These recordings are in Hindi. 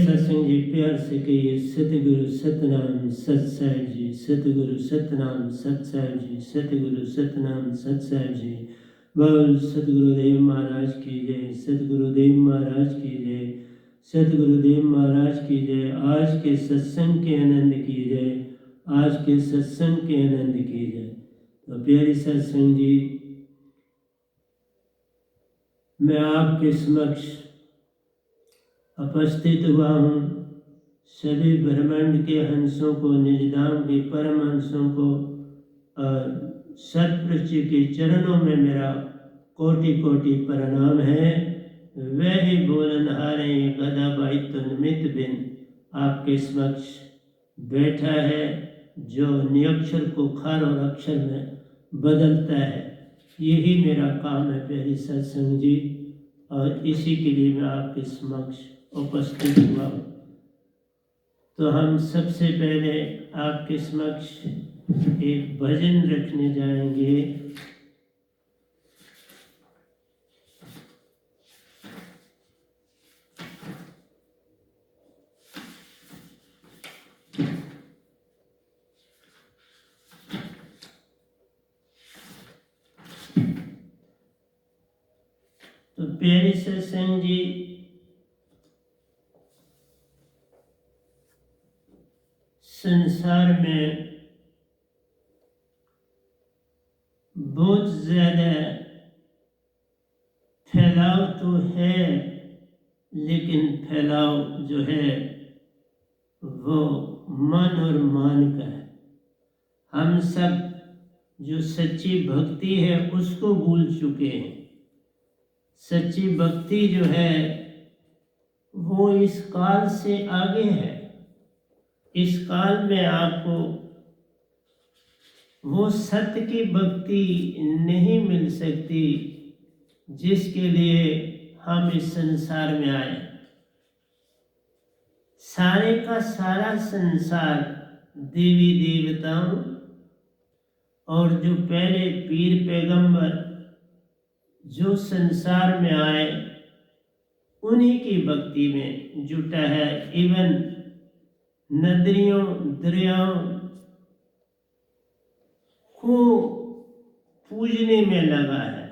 सत्संग जी प्यार से कहिए सतगुरु सतनाम सत साहिब जी, सतगुरु सतनाम सत साहिब जी, सतगुरु सतनाम सत साहिब जी। बोल सतगुरुदेव महाराज की जय, सतगुरुदेव महाराज की जय, सतगुरुदेव महाराज की जय। आज के सत्संग के आनंद की जय, आज के सत्संग के आनंद की जय। तो प्यारी सत्संग जी, मैं आपके समक्ष उपस्थित हुआ हूँ। सभी ब्रह्मांड के हंसों को, निजधाम के परम हंसों को और सतपुरुष के चरणों में मेरा कोटि कोटि प्रणाम है। वह ही बोलनहारे गदा बाहित निमित बिन आपके समक्ष बैठा है, जो निरक्षर को खर और अक्षर में बदलता है। यही मेरा काम है प्यारी सत्संग जी, और इसी के लिए मैं आपके समक्ष उपस्थित हुआ हूँ। तो हम सबसे पहले आपके समक्ष एक भजन रखने जाएंगे। तो प्यारे सत्संग जी, संसार में बहुत ज़्यादा फैलाव तो है, लेकिन फैलाव जो है वो मन और मान का है। हम सब जो सच्ची भक्ति है उसको भूल चुके हैं। सच्ची भक्ति जो है वो इस काल से आगे है। इस काल में आपको वो सत्य की भक्ति नहीं मिल सकती जिसके लिए हम इस संसार में आए। सारे का सारा संसार देवी देवताओं और जो पहले पीर पैगंबर जो संसार में आए उन्हीं की भक्ति में जुटा है। इवन नदियों दरियाओं को पूजने में लगा है।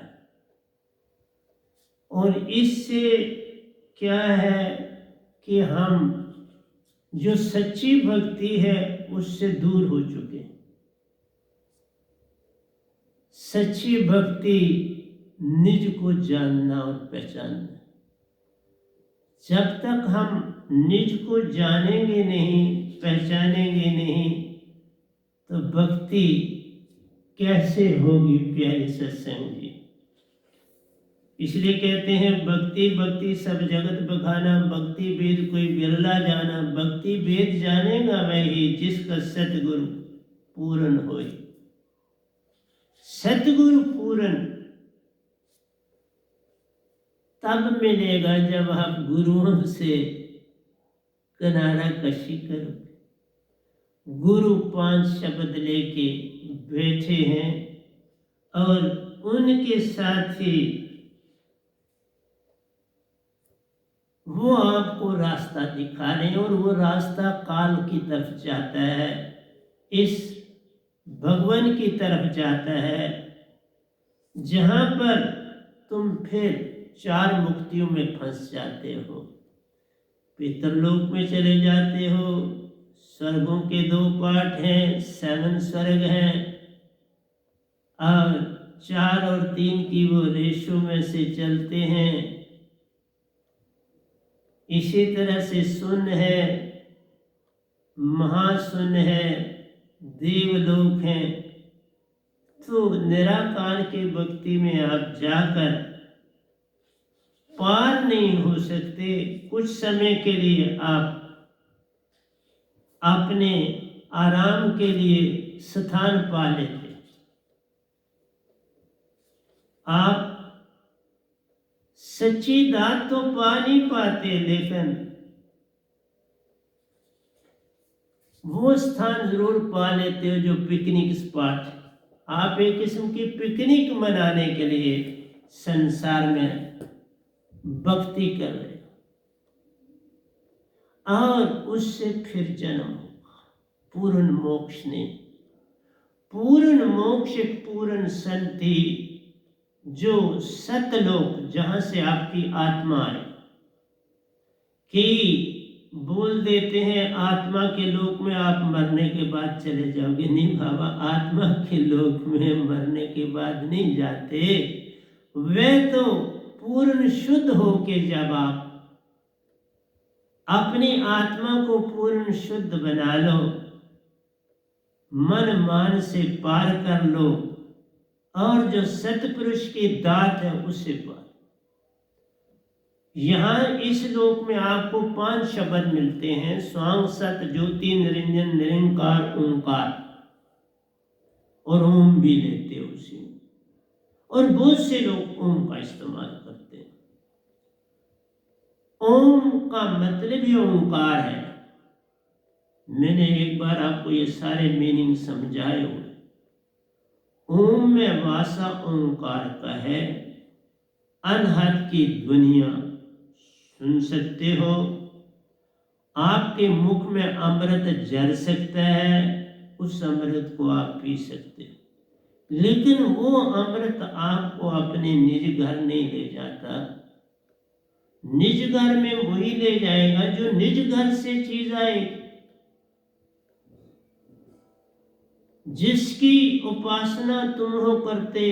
और इससे क्या है कि हम जो सच्ची भक्ति है उससे दूर हो चुके हैं। सच्ची भक्ति निज को जानना और पहचानना। जब तक हम निज को जानेंगे नहीं, पहचानेंगे नहीं, तो भक्ति कैसे होगी प्यारे सत्संग जी। इसलिए कहते हैं भक्ति भक्ति सब जगत बखाना, भक्ति वेद कोई बिरला जाना। भक्ति वेद जानेगा वही जिसका सतगुरु पूर्ण होए। सतगुरु पूर्ण तब मिलेगा जब आप गुरुओं से किनारा कशी करो। गुरु 5 शब्द लेके बैठे हैं और उनके साथ ही वो आपको रास्ता दिखा रहे हैं, और वो रास्ता काल की तरफ जाता है, इस भगवान की तरफ जाता है, जहां पर तुम फिर 4 मुक्तियों में फंस जाते हो। पितरलोक में चले जाते हो। स्वर्गों के 2 पार्ट हैं, 7 स्वर्ग हैं, और 4 और 3 की वो रेशों में से चलते हैं। इसी तरह से शून्य है, महाशून्य है, देवलोक है। तो निराकार की भक्ति में आप जाकर पार नहीं हो सकते। कुछ समय के लिए आप अपने आराम के लिए स्थान पा लेते। आप सच्ची दात तो पा नहीं पाते, लेकिन वो स्थान जरूर पा लेते हो जो पिकनिक स्पॉट। आप एक किस्म की पिकनिक मनाने के लिए संसार में भक्ति कर रहे हो। और उससे फिर जन्म होगा। पूर्ण मोक्ष नहीं, पूर्ण मोक्ष पूर्ण शांति, जो सतलोक, जहां से आपकी आत्मा है। कि बोल देते हैं आत्मा के लोक में आप मरने के बाद चले जाओगे। नहीं बाबा, आत्मा के लोक में मरने के बाद नहीं जाते। वे तो पूर्ण शुद्ध होके जब आप अपनी आत्मा को पूर्ण शुद्ध बना लो, मन मान से पार कर लो, और जो सतपुरुष की दात है उससे पार। यहाँ इस लोक में आपको 5 शब्द मिलते हैं, स्वांग, सत, ज्योति, निरंजन, निरंकार, ओंकार, और ओम भी लेते हो उसी में। और बहुत से लोग ओम का इस्तेमाल करते हैं। ओम का मतलब ही ओंकार है। मैंने एक बार आपको ये सारे मीनिंग समझाए हुए। ओम में वासा ओंकार का है। अनहद की ध्वनियां सुन सकते हो, आपके मुख में अमृत झर सकता है, उस अमृत को आप पी सकते हो, लेकिन वो अमृत आपको अपने निज घर नहीं ले जाता। निज घर में वही ले जाएगा जो निज घर से चीज आएगी। जिसकी उपासना तुम हो करते,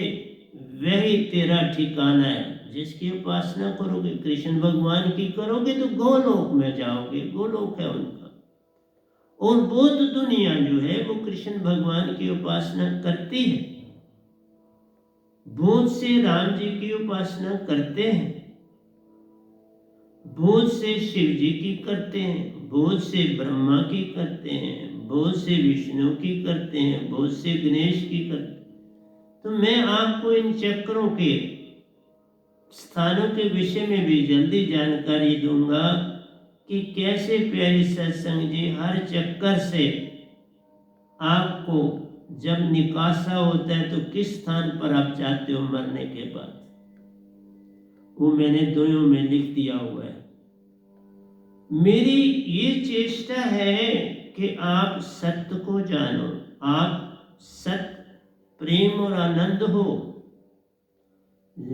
वही तेरा ठिकाना है। जिसकी उपासना करोगे, कृष्ण भगवान की करोगे, तो गोलोक में जाओगे। गोलोक है उनका। और बौद्ध दुनिया जो है वो कृष्ण भगवान की उपासना करती है। बौद्ध से राम जी की उपासना करते हैं, बौद्ध से शिव जी की करते हैं, बौद्ध से ब्रह्मा की करते हैं, बौद्ध से विष्णु की करते हैं, बौद्ध से गणेश की करते हैं। तो मैं आपको इन चक्रों के स्थानों के विषय में भी जल्दी जानकारी दूंगा कि कैसे प्यारी सत्संग जी हर चक्कर से आपको जब निकासा होता है तो किस स्थान पर आप जाते हो मरने के बाद, वो मैंने दोनों में लिख दिया हुआ है। मेरी ये चेष्टा है कि आप सत्य को जानो, आप सत्य, प्रेम और आनंद हो,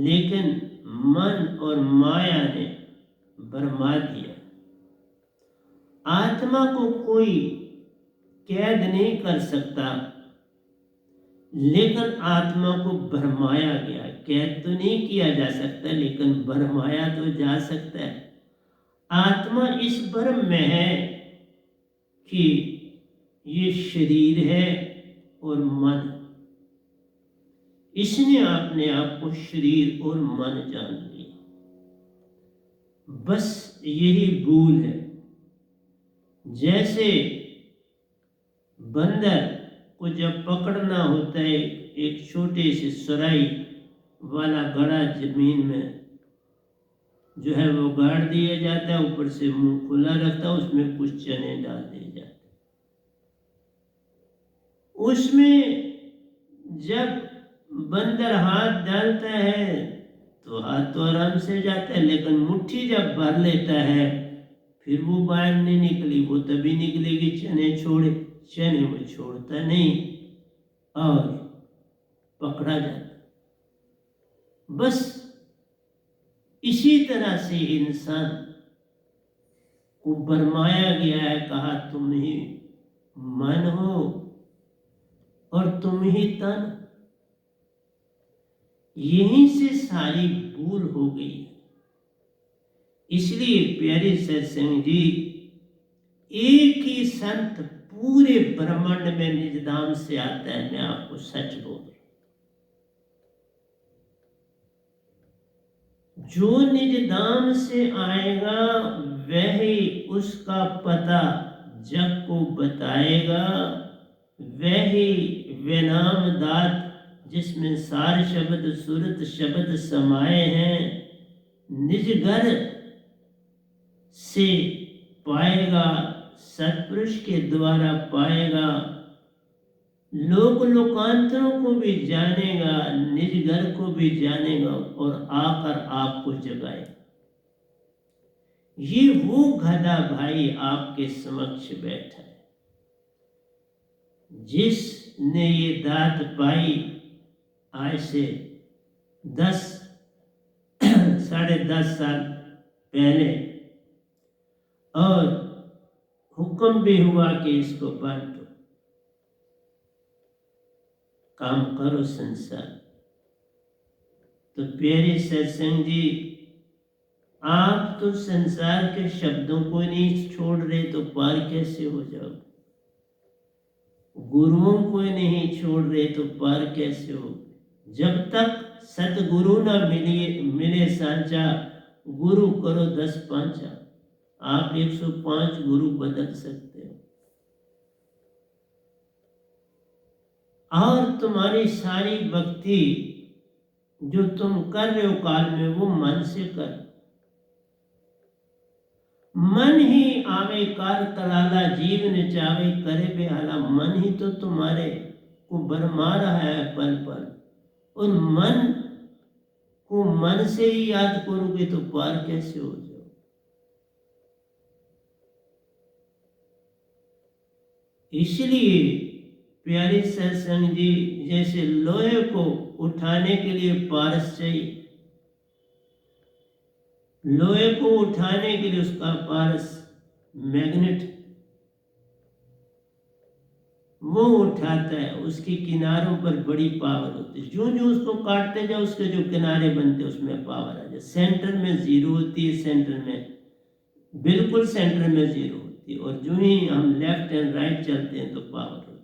लेकिन मन और माया ने बर्मा दिया। आत्मा को कोई कैद नहीं कर सकता, लेकिन आत्मा को भरमाया गया। कैद तो नहीं किया जा सकता, लेकिन भरमाया तो जा सकता है। आत्मा इस भ्रम में है कि ये शरीर है और मन, इसने अपने आप को शरीर और मन जान लिया। बस यही भूल है। जैसे बंदर को जब पकड़ना होता है, एक छोटे से सुराही वाला घड़ा जमीन में जो है वो गाड़ दिया जाता है, ऊपर से मुंह खुला रखता है, उसमें कुछ चने डाल दिए जाते हैं। उसमें जब बंदर हाथ डालता है तो हाथ तो आराम से जाता है, लेकिन मुट्ठी जब भर लेता है फिर वो बाहर नहीं निकली, वो तभी निकलेगी चने छोड़े। चने वो छोड़ता नहीं और पकड़ा जाता। बस इसी तरह से इंसान को बरमाया गया है, कहा तुम ही मन हो और तुम ही तन। यहीं से सारी भूल हो गई। इसलिए प्यारे सत्संग जी, एक ही संत पूरे ब्रह्मांड में निजधाम से आता है। मैं आपको सच बोल रहा हूं, जो निजधाम से आएगा वही उसका पता जग को बताएगा। वही वे नाम दात जिसमें सार शब्द सुरत शब्द समाये हैं, निज घर से पाएगा, सत्पुरुष के द्वारा पाएगा। लोक लोकांतरों को भी जानेगा, निज घर को भी जानेगा और आकर आपको जगाएगा। ये वो गधा भाई आपके समक्ष बैठा है जिसने ये दात पाई आज से 10-10.5 साल पहले, और हुक्म भी हुआ कि इसको बांटो, काम करो संसार। तो प्यारे सत्संग जी, आप तो संसार के शब्दों को नहीं छोड़ रहे तो पार कैसे हो जाओगे? गुरुओं को नहीं छोड़ रहे तो पार कैसे हो? जब तक सतगुरु ना मिले सांचा, गुरु करो 10 पांचा। आप 105 गुरु बदल सकते हो, और तुम्हारी सारी भक्ति जो तुम कर रहे हो काल में, वो मन से कर। मन ही आवे कार कराला, जीव नचावे करे बेहाला। मन ही तो तुम्हारे को भरमा रहा है पल पल, और मन को मन से ही याद करोगे तो पार कैसे हो जाओ? इसलिए प्यारे सत्संग जी, जैसे लोहे को उठाने के लिए पारस चाहिए, लोहे को उठाने के लिए उसका पारस मैग्नेट वो उठाता है, उसके किनारों पर बड़ी पावर होती है। जो जो उसको काटते जाओ उसके जो किनारे बनते हैं उसमें पावर आ जाए। सेंटर में जीरो होती है, सेंटर में बिल्कुल सेंटर में जीरो होती है, और जो ही हम लेफ्ट एंड राइट चलते हैं तो पावर होती है।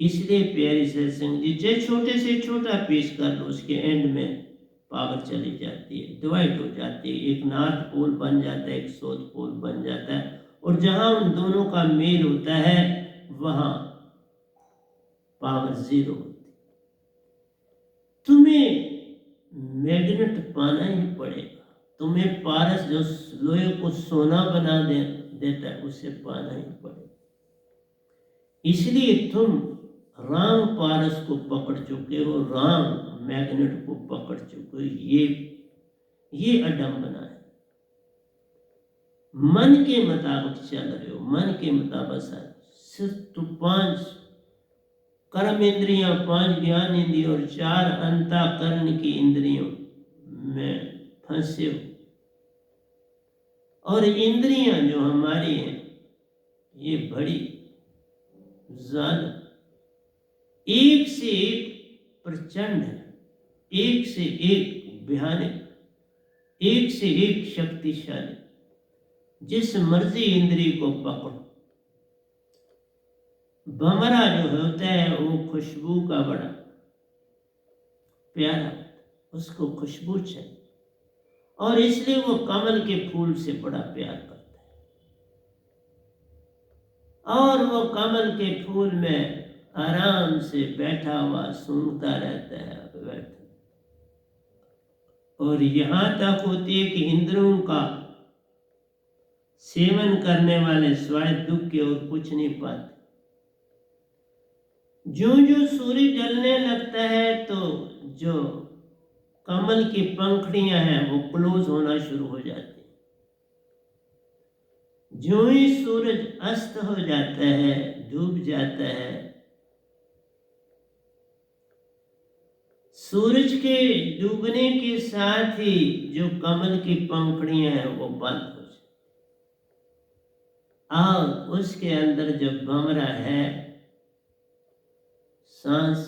इसलिए प्यारी सत्संग जी, चाहे छोटे से छोटा पीस कर लो, उसके एंड में पावर चली जाती है, डिवाइड हो जाती है, एक नॉर्थ पोल बन जाता है, एक साउथ पोल बन जाता है, और जहां उन दोनों का मेल होता है वहां पावर जीरो होती। तुम्हें मैग्नेट पाना ही पड़ेगा, तुम्हें पारस जो लोहे को सोना बना देता है उसे पाना ही पड़ेगा। इसलिए तुम राम पारस को पकड़ चुके हो, राम मैग्नेट को पकड़ चुके हो। ये अडंबना है। मन के मुताबिक चल रहे हो, मन के मुताबिक सिर्फ तो 5 कर्म इंद्रियां, 5 ज्ञान इंद्रियों और 4 अंतःकरण की इंद्रियों में फंसे हो। और इंद्रियां जो हमारी हैं ये बड़ी ज्यादा, एक से एक प्रचंड है, एक से एक भयानक, एक से एक शक्तिशाली। जिस मर्जी इंद्री को पकड़ो। भंवरा जो होता है वो खुशबू का बड़ा प्यारा, उसको खुशबू चाहिए, और इसलिए वो कमल के फूल से बड़ा प्यार करता है, और वो कमल के फूल में आराम से बैठा हुआ सूंघता रहता है। और यहां तक होती है कि इंद्रियों का सेवन करने वाले स्वाय दुख के और कुछ नहीं पाते। जो जो सूर्य जलने लगता है तो जो कमल की पंखड़ियां हैं वो क्लोज होना शुरू हो जाती है। जो ही सूरज अस्त हो जाता है, डूब जाता है, सूरज के डूबने के साथ ही जो कमल की पंखड़ियां हैं वो बंद हो जाती, और उसके अंदर जो भंवरा है, सांस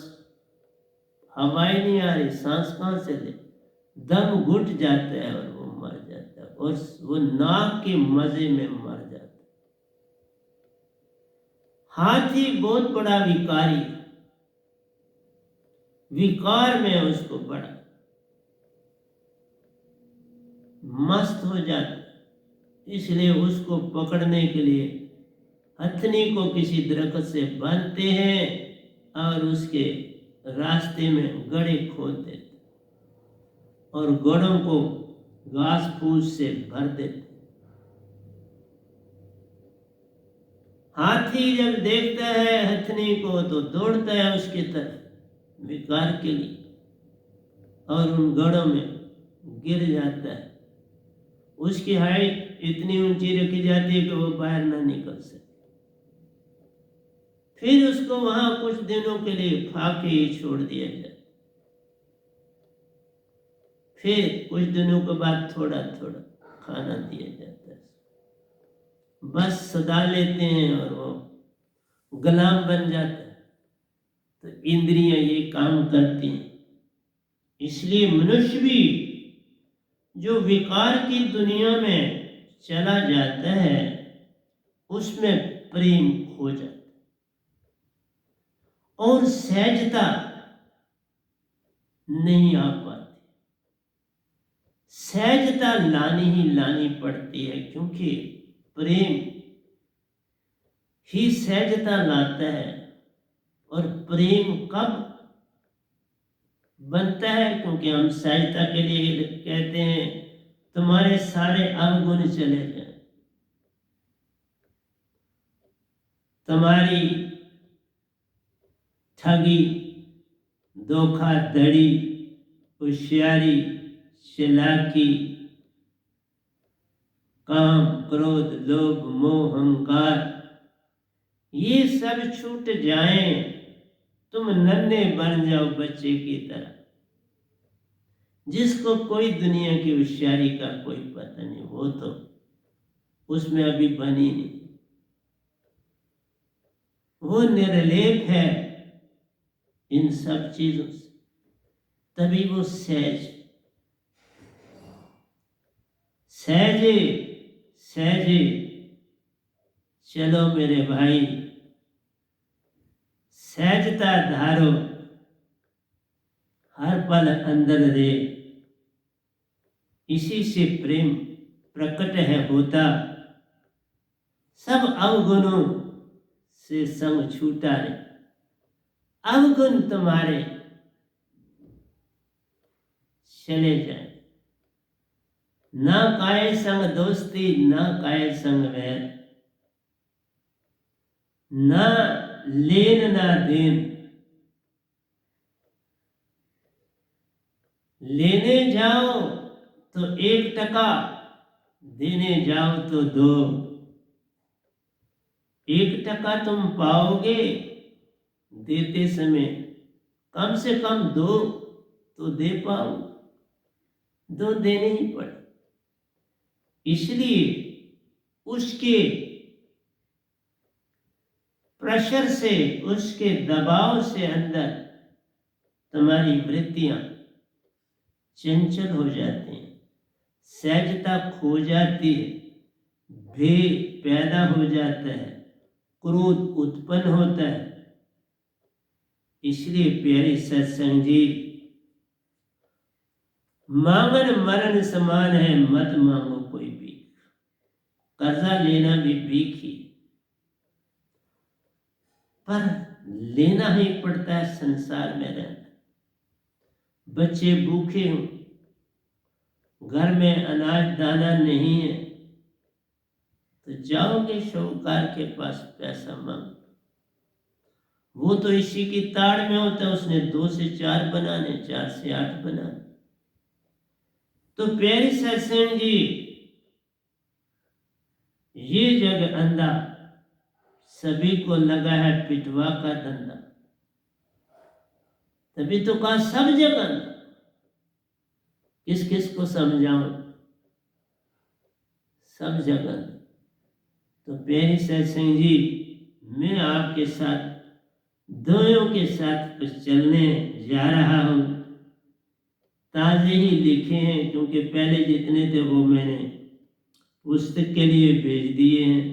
हवाई नहीं आ रही, सांस कहां से ले, दम घुट जाता है और वो मर जाता है, और वो नाक के मजे में मर जाता है। हाथी बहुत बड़ा विकारी, विकार में उसको बड़ा मस्त हो जाता, इसलिए उसको पकड़ने के लिए हथनी को किसी दरख्त से बांधते हैं और उसके रास्ते में गड्ढे खोद देते और गड्ढों को घास फूस से भर देते। हाथी जब देखता है हथनी को तो दौड़ता है उसकी तरफ विकार के लिए, और उन गड्ढों में गिर जाता है, उसकी हाइट इतनी ऊंची रखी जाती है कि वो बाहर ना निकल सके। फिर उसको वहां कुछ दिनों के लिए फाके ही छोड़ दिया जाए। फिर कुछ दिनों के बाद थोड़ा थोड़ा खाना दिया जाता है। बस सदा लेते हैं और वो गुलाम बन जाता है। तो इंद्रियां ये काम करती हैं। इसलिए मनुष्य भी जो विकार की दुनिया में चला जाता है उसमें प्रेम खो जाता है और सहजता नहीं आ पाती। सहजता लानी ही लानी पड़ती है, क्योंकि प्रेम ही सहजता लाता है। और प्रेम कब बनता है? क्योंकि हम सहजता के लिए कहते हैं तुम्हारे सारे अवगुण चले जाए, तुम्हारी ठगी, धोखाधड़ी, होशियारी, चालाकी, काम, क्रोध, लोभ, मोह, अहंकार, ये सब छूट जाएं, तुम नन्हे बन जाओ बच्चे की तरह, जिसको कोई दुनिया की होशियारी का कोई पता नहीं, वो तो उसमें अभी बनी नहीं, वो निर्लेप है इन सब चीजों से। तभी वो सहजे सहजे चलो मेरे भाई, सहजता धारो, हर पल अंदर रे, इसी से प्रेम प्रकट है होता, सब अवगुणों से संग छूटा रे। अवगुण तुम्हारे चले जाए, ना काये संग दोस्ती, ना काये संग वैर, ना लेन ना देन, लेने जाओ तो 1 टका, देने जाओ तो 2। 1 टका तुम पाओगे देते समय, कम से कम 2 तो दे पाओ, 2 देने ही पड़े। इसलिए उसके प्रेशर से, उसके दबाव से अंदर तुम्हारी वृत्तियां चंचल हो जाती हैं, सहजता खो जाती है, भय पैदा हो जाता है, क्रोध उत्पन्न होता है। इसलिए प्यारे सत्संग जी, मांगन मरण समान है, मत मांगो कोई भीख। कर्जा लेना भी भीख ही, पर लेना ही पड़ता है संसार में रहना। बच्चे भूखे हों, घर में अनाज दाना नहीं है, तो जाओगे शाहूकार के पास पैसा मांग, वो तो इसी की ताड़ में होता है, उसने 2 से 4 बनाने, 4 से 8 बनाने। तो प्यारे सत्संग जी, ये जग अंधा, सभी को लगा है पिटवा का धंधा। तभी तो कहा सब जग अंधा। किस किस को समझाऊं? सब जग अंधा। तो प्यारे सत्संग जी, मैं आपके साथ, दोनों के साथ कुछ चलने जा रहा हूं। ताजे ही लिखे हैं, क्योंकि पहले जितने थे वो मैंने पुस्तक के लिए भेज दिए हैं।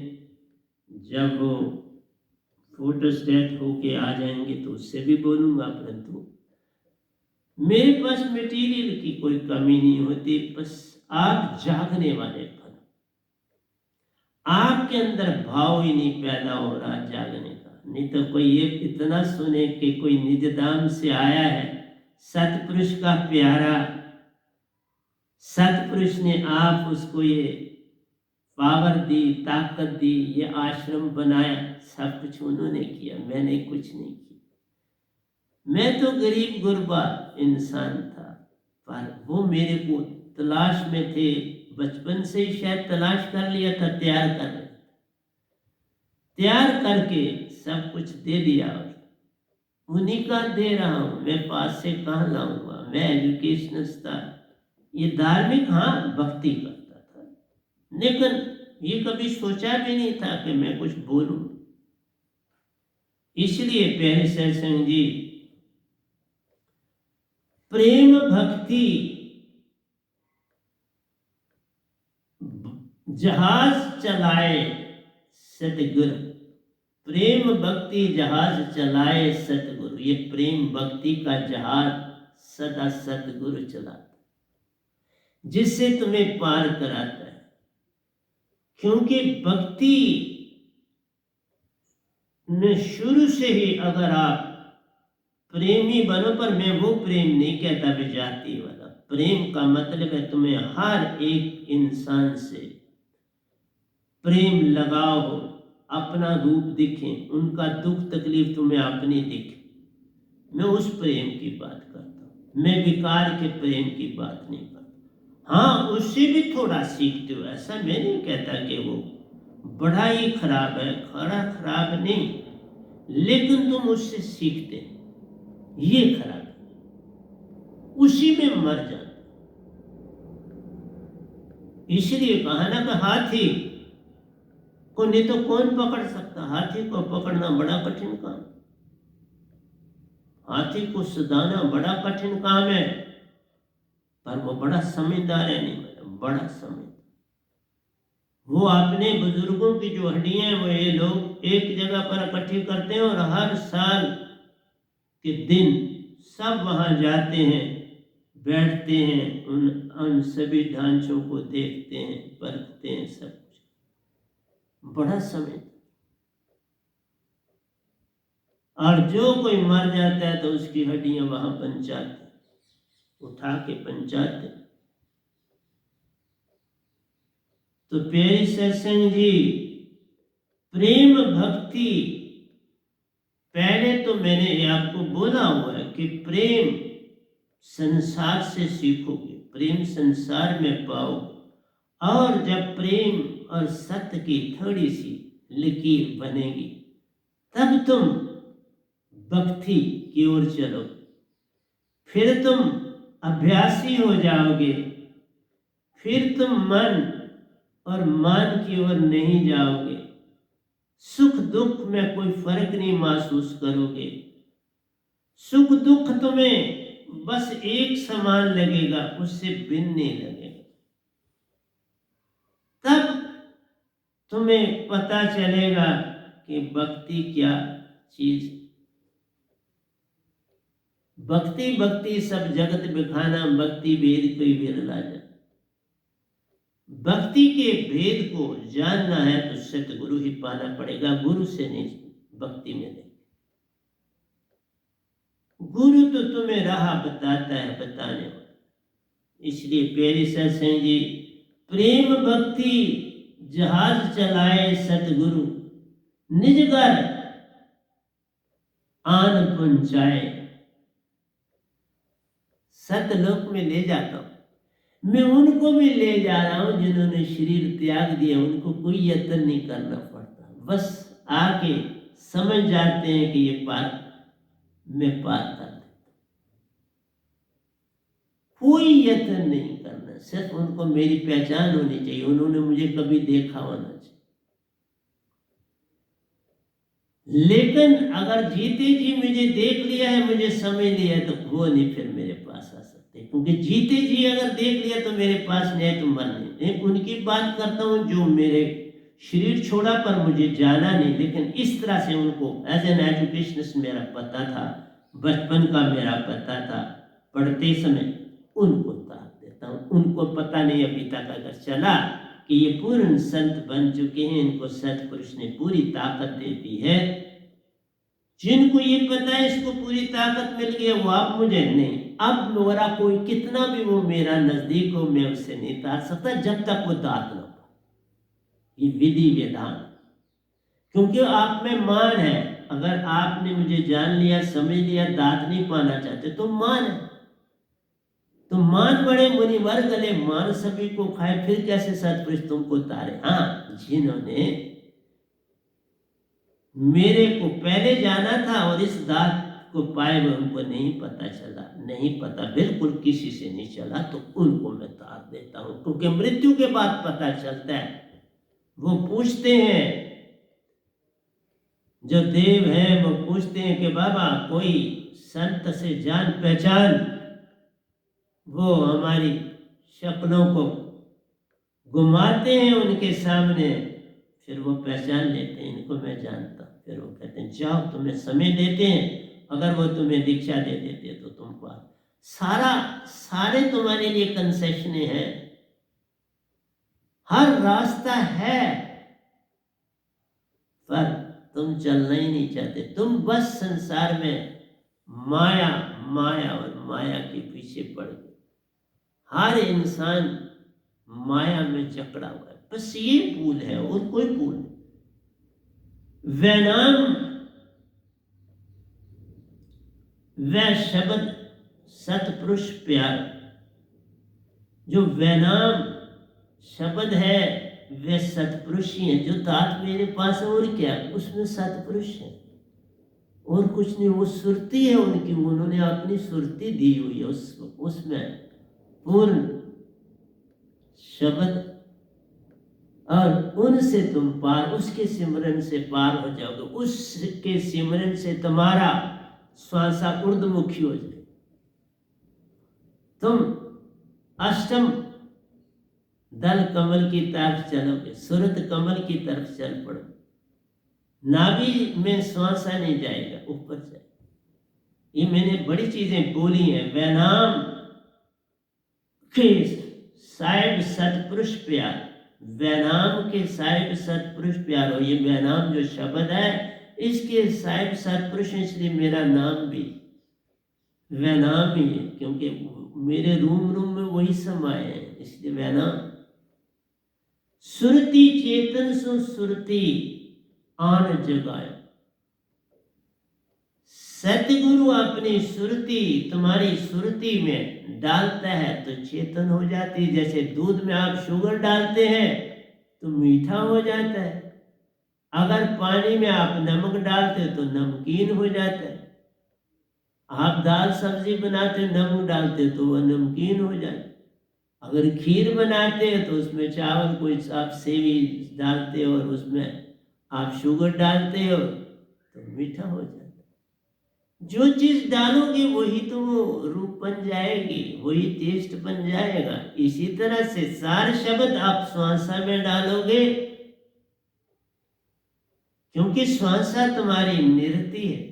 जब वो फोटोस्टेट होके आ जाएंगे तो उससे भी बोलूंगा, परंतु मेरे पास मटेरियल की कोई कमी नहीं होती। बस आप जागने वाले बनो, आपके अंदर भाव ही नहीं पैदा हो रहा जागने का। नहीं तो कोई ये इतना सुने कि कोई निजधाम से आया है, सतपुरुष का प्यारा, सतपुरुष ने आप उसको ये पावर दी, ताकत दी, ये आश्रम बनाया, सब कुछ उन्होंने किया, मैंने कुछ नहीं किया। मैं तो गरीब गुरबा इंसान था, पर वो मेरे को तलाश में थे, बचपन से ही शायद तलाश कर लिया था, तैयार करके सब कुछ दे दिया, उन्हीं का दे रहा हूँ, मैं पास से कहाँ लाऊंगा, मैं एजुकेशनल था, ये धार्मिक हाँ भक्ति करता था, लेकिन ये कभी सोचा भी नहीं था कि मैं कुछ बोलूं। इसलिए प्यारे सत्संग जी, प्रेम भक्ति जहाज चलाए सतगुरु, प्रेम भक्ति जहाज चलाए सतगुरु, ये प्रेम भक्ति का जहाज सदा सतगुरु चलाता, जिससे तुम्हें पार कराता है। क्योंकि भक्ति में शुरू से ही अगर आप प्रेमी बनो, पर मैं वो प्रेम नहीं कहता विजाती वाला प्रेम, का मतलब है तुम्हें हर एक इंसान से प्रेम लगाओ, अपना रूप दिखे, उनका दुख तकलीफ तुम्हें अपनी दिखे, मैं उस प्रेम की बात करता हूँ, मैं विकार के प्रेम की बात नहीं करता। हाँ, उससे भी थोड़ा सीखते हो, ऐसा मैं नहीं कहता कि वो बड़ा ही खराब है, खराब नहीं, लेकिन तुम उससे सीखते, ये खराब है, उसी में मर जाते। इसलिए कहा ना कि हाथी को नहीं तो कौन पकड़ सकता, हाथी को पकड़ना बड़ा कठिन काम, हाथी को सदाना बड़ा कठिन काम है, पर वो बड़ा समझदार है, नहीं बड़ा समझ, वो अपने बुजुर्गों की जो हड्डियां हैं वो ये लोग एक जगह पर इकट्ठी करते हैं और हर साल के दिन सब वहां जाते हैं, बैठते हैं, उन सभी ढांचों को देखते हैं, परखते हैं, सब कुछ बड़ा समय। और जो कोई मर जाता है तो उसकी हड्डियां वहां पंचाते, उठा के पंचाते। तो प्यारी सत्संग जी, प्रेम भक्ति पहले तो मैंने आपको बोला हुआ है कि प्रेम संसार से सीखोगे, प्रेम संसार में पाओगे, और जब प्रेम और सत्य की थोड़ी सी लकीर बनेगी तब तुम भक्ति की ओर चलोगे, फिर तुम अभ्यासी हो जाओगे, फिर तुम मन और मान की ओर नहीं जाओगे, सुख दुख में कोई फर्क नहीं महसूस करोगे, सुख दुख तुम्हें बस एक समान लगेगा, उससे भिन्न नहीं लगेगा। तब तुम्हें पता चलेगा कि भक्ति क्या चीज। भक्ति भक्ति सब जगत बिखाना, भक्ति भेद कोई विरला जा। भक्ति के भेद को जानना है तो सतगुरु ही पाना पड़ेगा, गुरु से नहीं भक्ति में नहीं। गुरु तो तुम्हें राह बताता है, बताने वाला। इसलिए प्यारी सत्संग जी, प्रेम भक्ति जहाज चलाए सतगुरु, निज घर आन पहुंचाए। सतलोक में ले जाता हूं, मैं उनको भी ले जा रहा हूं जिन्होंने शरीर त्याग दिया, उनको कोई यत्न नहीं करना पड़ता, बस आके समझ जाते हैं कि ये पार मैं पार कर देता, कोई यत्न नहीं करना, सिर्फ उनको मेरी पहचान होनी चाहिए, उन्होंने मुझे कभी देखा होना चाहिए। लेकिन अगर जीते जी मुझे देख लिया है, मुझे समझ लिया है, तो वो नहीं फिर मेरे पास आ सकते, क्योंकि जीते जी अगर देख लिया तो मेरे पास नहीं है, तो मरने। उनकी बात करता हूँ जो मेरे शरीर छोड़ा पर मुझे जाना नहीं, लेकिन इस तरह से उनको एज एन एजुकेशनिस्ट मेरा पता था, बचपन का मेरा पता था, पढ़ते समय उनको ताक देता हूँ। उनको पता नहीं अभी तक अगर चला कि ये पूर्ण संत बन चुके हैं, इनको सतपुरुष ने पूरी ताकत दे दी है। जिनको ये पता है इसको पूरी ताकत मिल गई, वो आप मुझे नहीं, अब मेरा कोई कितना भी वो मेरा नजदीक हो, मैं उससे नहीं तार सकता जब तक वो दात न पाए। ये विधि विधान, क्योंकि आप में मान है, अगर आपने मुझे जान लिया, समझ लिया, दात नहीं पाना चाहते तो मान है, तो मान बड़े मुनिवर गले, मान सभी को खाए, फिर कैसे सत्पुरुष तुमको तारे। हाँ, जिन्होंने मेरे को पहले जाना था और इस दात को पाए हुए उनको नहीं पता चला, नहीं पता बिल्कुल किसी से नहीं चला, तो उनको मैं तार देता हूं, क्योंकि मृत्यु के बाद पता चलता है। वो पूछते हैं, जो देव है वो पूछते हैं कि बाबा कोई संत से जान पहचान, वो हमारी शक्लों को घुमाते हैं उनके सामने, फिर वो पहचान लेते हैं इनको मैं जानता। फिर वो कहते हैं जाओ, तुम्हें समय देते हैं, अगर वो तुम्हें दीक्षा दे देते तो तुमको सारे तुम्हारे लिए कंसेशन है, हर रास्ता है, पर तुम चलना ही नहीं चाहते। तुम बस संसार में माया माया और माया के पीछे पड़ गए। हर इंसान माया में जकड़ा हुआ है, बस ये भूल है और कोई भूल नहीं। वैनाम, वह शब्द सतपुरुष प्यार, जो वैनाम शब्द है वे सतपुरुष ही हैं। जो तात मेरे पास है और क्या, उसमें सतपुरुष है और कुछ नहीं। वो सुरती है उनकी, उन्होंने अपनी सुरती दी हुई है उसमें पूर्ण शब्द, और उनसे तुम पार, उसके सिमरन से पार हो जाओगे। उसके सिमरन से तुम्हारा श्वासा ऊर्ध्वमुखी हो जाए, तुम अष्टम दल कमल की तरफ चलोगे, सुरत कमल की तरफ चल पड़ो। नाभि में श्वासा नहीं जाएगा, ऊपर जाएगा। ये मैंने बड़ी चीजें बोली हैं। वैनाम के साहिब सतपुरुष प्यार, वैनाम के साहिब सतपुरुष प्यार हो। ये वैनाम जो शब्द है इसके साहिब सतपुरुष, इसलिए मेरा नाम भी वैनाम ही है, क्योंकि मेरे रूम में वही समाये हैं, इसलिए वैनाम। सुरती चेतन सु सुरती आन जगाए, सतगुरु अपनी सुरती तुम्हारी सुरती में डालता है तो चेतन हो जाती है। जैसे दूध में आप शुगर डालते हैं तो मीठा हो जाता है, अगर पानी में आप नमक डालते तो नमकीन हो जाता है। आप दाल सब्जी बनाते नमक डालते तो वह नमकीन हो जाता है। अगर खीर बनाते हैं तो उसमें चावल कोई आप सेवी डालते हो और उसमें आप शुगर डालते हो तो मीठा हो जाता है। जो चीज डालोगे वही तो रूप बन जाएगी, वही टेस्ट बन जाएगा। इसी तरह से सार शब्द आप श्वासा में डालोगे, क्योंकि श्वासा तुम्हारी नृत्य है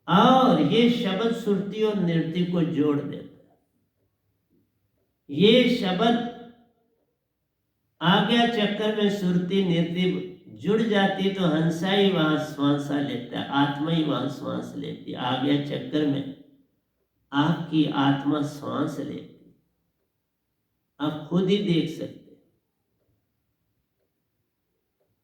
और ये शब्द सुरती और नृत्य को जोड़ देता है। ये शब्द आज्ञा चक्कर में सुरती नृत्य जुड़ जाती तो हंसा ही वहां श्वासा लेता है, आत्मा ही वहां श्वास लेती है। आज्ञा चक्कर में आपकी आत्मा श्वास लेती, आप खुद ही देख सकते,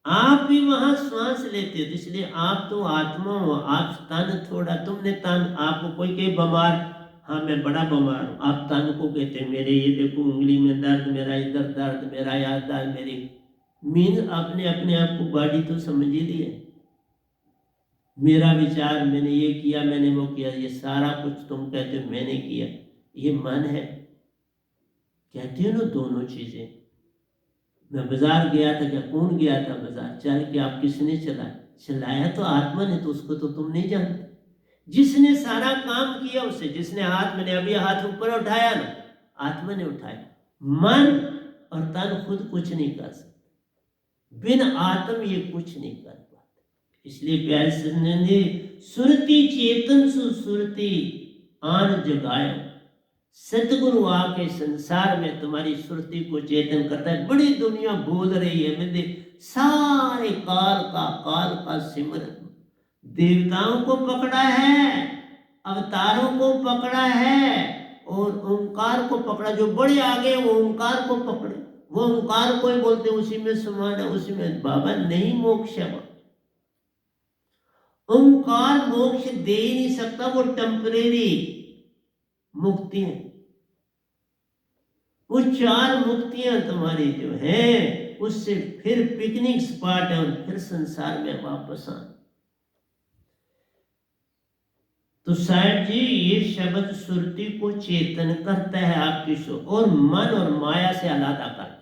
आप भी वहां श्वास लेते हो। इसलिए आप तो आत्मा हो, आप तन थोड़ा, तुमने तन, आपको कोई कहे बीमार, हाँ मैं बड़ा बीमार हूं, आप तन को कहते मेरे ये देखो उंगली में दर्द, मेरा इधर दर्द, मेरा याद दर्द, मेरी मीन अपने अपने आप को बॉडी तो समझ ही लिया। मेरा विचार, मैंने ये किया, मैंने वो किया, ये सारा कुछ तुम कहते हो मैंने किया, ये मन है। कहते हो ना दोनों चीजें। मैं बाजार गया था, क्या कौन गया था बाजार, चल के आप किसने चलाया? चलाया तो आत्मा ने, तो उसको तो तुम नहीं जानते। जिसने सारा काम किया उसे, जिसने हाथ, मैंने अभी हाथ ऊपर उठाया ना, आत्मा ने उठाया। मन और तन खुद कुछ नहीं कर सकते, बिन आत्म ये कुछ नहीं कर पाते। इसलिए प्यारे सन्निधि, सुरती चेतन सु सुरती आन जगायो, सतगुरु आके संसार में तुम्हारी सुरती को चेतन करता है। बड़ी दुनिया बोल रही है, मैं सारे काल का सिमरन, देवताओं को पकड़ा है, अवतारों को पकड़ा है और ओंकार को पकड़ा। जो बड़े आगे वो ओंकार को पकड़े, वो ओंकार को ही बोलते उसी में समान है, उसी में बाबा नहीं मोक्ष है। ओंकार मोक्ष दे ही नहीं सकता, वो टेम्परेरी मुक्ति है। वो 4 मुक्तियां तुम्हारी जो हैं, उससे फिर पिकनिक स्पॉट है और फिर संसार में वापस आना। तो साहब जी, ये शब्द सुरती को चेतन करता है आपकी सोच, और मन और माया से अलग कर देता है।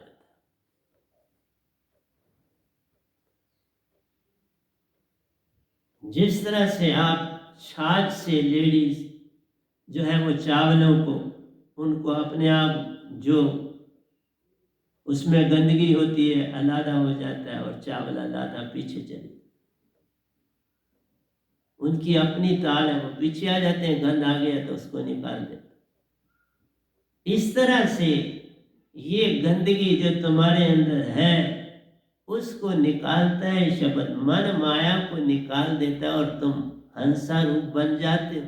जिस तरह से आप छाछ से लेडीज जो है वो चावलों को, उनको अपने आप जो उसमें गंदगी होती है अलादा हो जाता है और चावल अलादा पीछे चले, उनकी अपनी ताल है, वो पीछे आ जाते हैं, गंद आ गया तो उसको निकाल देते। इस तरह से ये गंदगी जो तुम्हारे अंदर है उसको निकालता है शब्द, मन माया को निकाल देता है और तुम हंसा रूप बन जाते हो,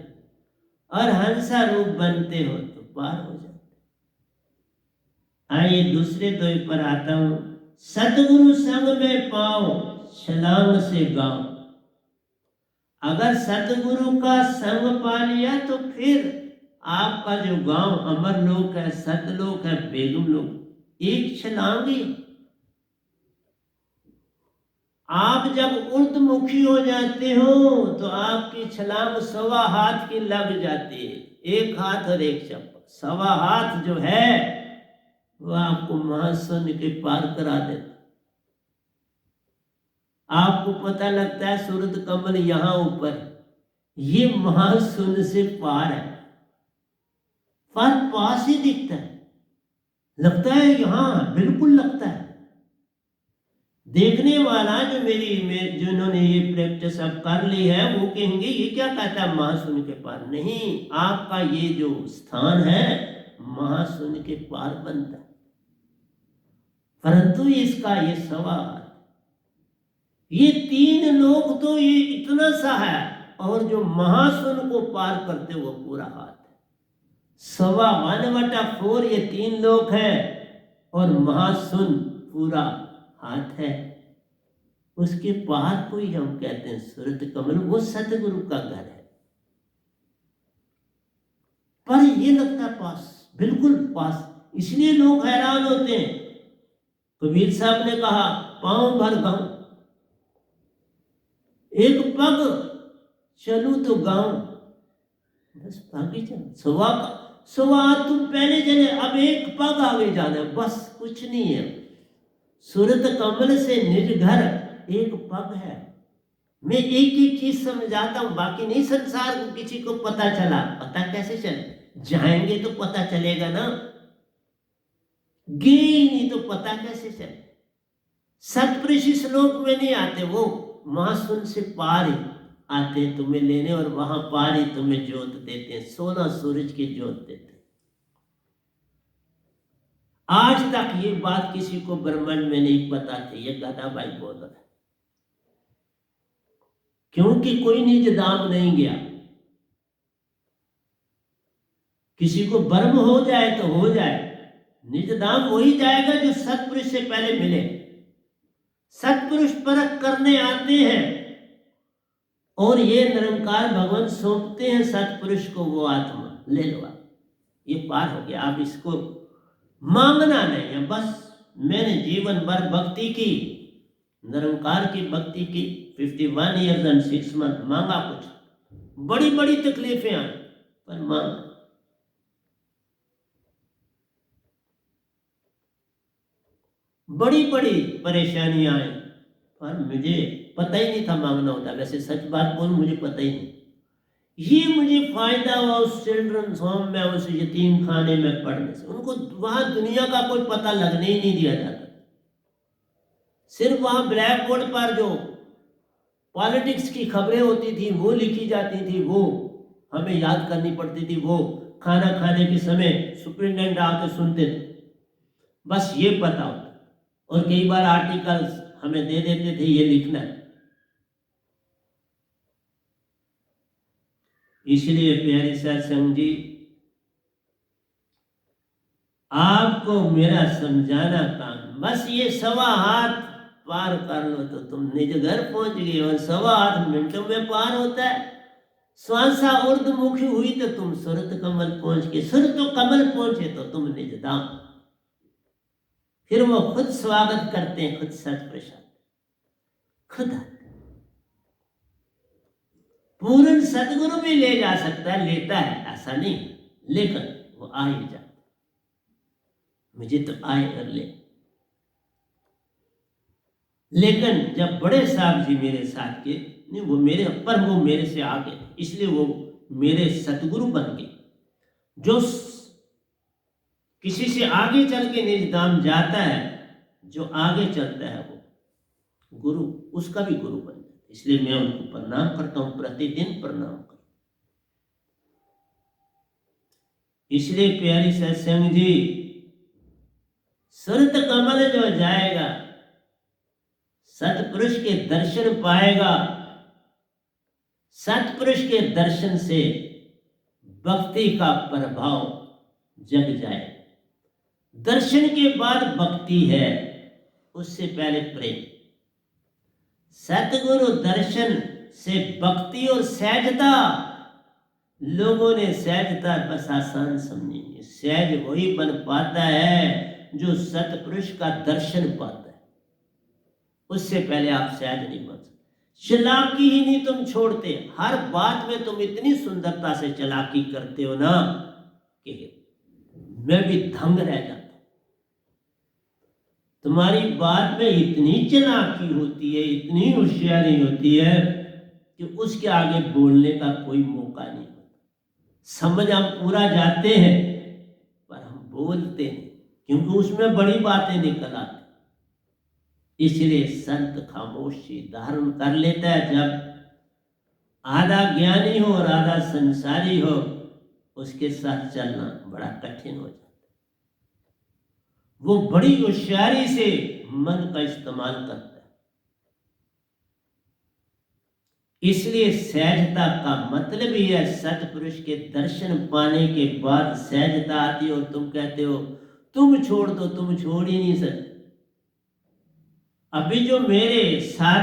और हंसा रूप बनते हो तो पार हो जाते। आइए दूसरे द्वय पर आता हूं। सतगुरु संग में पाओ, छलांग से गाओ। अगर सतगुरु का संग पा लिया तो फिर आपका जो गांव अमरलोक है, सतलोक है, बेगम लोक, एक छलांग ही। आप जब ऊर्ध्वमुखी हो जाते हो तो आपकी छलांग 1.25 हाथ की लग जाती है, 1 हाथ और 1 चप्पल। 1.25 हाथ जो है वो आपको महाशून्य के पार करा देता। आपको पता लगता है सूरज कमल यहां ऊपर, ये महाशून्य से पार है, पर पास ही दिखता है, लगता है यहां, बिल्कुल लगता है। देखने वाला जो जिन्होंने ये प्रैक्टिस अब कर ली है वो कहेंगे ये क्या कहता है महाशून्य के पार। नहीं, आपका ये जो स्थान है महाशून्य के पार बनता है, परंतु इसका ये 1.25 हाथ, ये 3 लोग तो ये इतना सा है, और जो महाशून्य को पार करते वो पूरा हाथ है। 1/4 ये 3 लोग है और महाशून्य पूरा हाथ है। उसके पार को ही हम कहते हैं सूरत कमल, वो सतगुरु का घर है। पर ये लगता है पास, बिल्कुल पास, इसलिए लोग हैरान होते हैं। कबीर साहब ने कहा पांव भर गांव, एक पग चलू तो गांव, बस आगे चल, 1.25 हाथ तुम पहले चले, अब 1 पग आगे जाना है, बस कुछ नहीं है। सूरत कमल से निज घर 1 पग है। मैं एक एक चीज समझाता हूं, बाकी नहीं संसार को किसी को पता चला, पता कैसे चले, जाएंगे तो पता चलेगा ना, गए ही नहीं तो पता कैसे चले। सतपुरुष इस लोक में नहीं आते, वो महाशून्य से पार ही आते हैं तुम्हें लेने, और वहां पार ही तुम्हें ज्योत देते हैं, 16 सूरज की ज्योत देते हैं। आज तक ये बात किसी को ब्रह्मांड में नहीं पता थी, ये गधा भाई बोल रहा है, क्योंकि कोई निज धाम नहीं गया। किसी को भ्रम हो जाए तो हो जाए, निज धाम वही जाएगा जो सतपुरुष से पहले मिले। सतपुरुष परख करने आते हैं और ये निरंकार भगवान सौंपते हैं सतपुरुष को, वो आत्मा ले लो, ये पार हो गया। आप इसको मांगना नहीं है, बस मैंने जीवन भर भक्ति की, निरंकार की भक्ति की, 51 ईयर्स एंड 6 मंथ, मांगा कुछ, बड़ी बड़ी तकलीफें आई पर मांगा, बड़ी बड़ी परेशानियां आई पर मुझे पता ही नहीं था मांगना होता। वैसे सच बात बोलूं, मुझे पता ही नहीं। ये मुझे फायदा हुआ उस चिल्ड्रंस होम में, उस यतीम खाने में पढ़ने से। उनको वहां दुनिया का कोई पता लगने ही नहीं दिया जाता, सिर्फ वहां ब्लैक बोर्ड पर जो पॉलिटिक्स की खबरें होती थी वो लिखी जाती थी, वो हमें याद करनी पड़ती थी, वो खाना खाने के समय सुपरिटेंडेंट आके सुनते थे, बस ये पता होता। और कई बार आर्टिकल्स हमें दे देते थे, ये लिखना है। इसलिए प्यारे सत्संग जी, आपको मेरा समझाना काम, बस ये 1.25 हाथ पार कर लो तो तुम निज घर पहुंच गए, और 1.25 हाथ मिनटों में पार होता है। श्वासा ऊर्ध्वमुखी हुई तो तुम सूरत कमल पहुंच गए, सूरत कमल पहुंचे तो तुम निज धाम। फिर वो खुद स्वागत करते हैं, खुद सतपुरुष खुद आते। पूर्ण सदगुरु भी ले जा सकता है, लेता है, ऐसा नहीं, लेकिन वो आ ही जाता, मुझे तो आए और ले। लेकिन जब बड़े साहब जी मेरे साथ के नहीं, वो मेरे पर वो मेरे से आगे, इसलिए वो मेरे सतगुरु बन गए। जो किसी से आगे चल के निज धाम जाता है, जो आगे चलता है वो गुरु, उसका भी गुरु बन जाता है। इसलिए मैं उनको प्रणाम करता हूं, प्रतिदिन प्रणाम करता हूं। इसलिए प्यारी सत्संग जी, सुरत कमल जो जाएगा, सतपुरुष के दर्शन पाएगा, सतपुरुष के दर्शन से भक्ति का प्रभाव जग जाए। दर्शन के बाद भक्ति है, उससे पहले प्रेम। सतगुरु दर्शन से भक्ति और सहजता, लोगों ने सहजता बस आसान समझी। सहज वही बन पाता है जो सतपुरुष का दर्शन पाता है, उससे पहले आप सहज नहीं बन सकते। चालाकी ही नहीं तुम छोड़ते, हर बात में तुम इतनी सुंदरता से चालाकी करते हो ना कि मैं भी दंग रह जाता। तुम्हारी बात में इतनी चालाकी होती है, इतनी होशियारी होती है कि उसके आगे बोलने का कोई मौका नहीं होता। समझ हम पूरा जाते हैं पर हम बोलते हैं, क्योंकि उसमें बड़ी बातें निकल आती। इसलिए संत खामोशी धारण कर लेता है। जब आधा ज्ञानी हो और आधा संसारी हो, उसके साथ चलना बड़ा कठिन हो जाता है। वो बड़ी होशियारी से मन का इस्तेमाल करता है। इसलिए सहजता का मतलब ही है, सतपुरुष के दर्शन पाने के बाद सहजता आती है। और तुम कहते हो तुम छोड़ दो, तुम छोड़ ही नहीं सकते। अभी जो मेरे साथ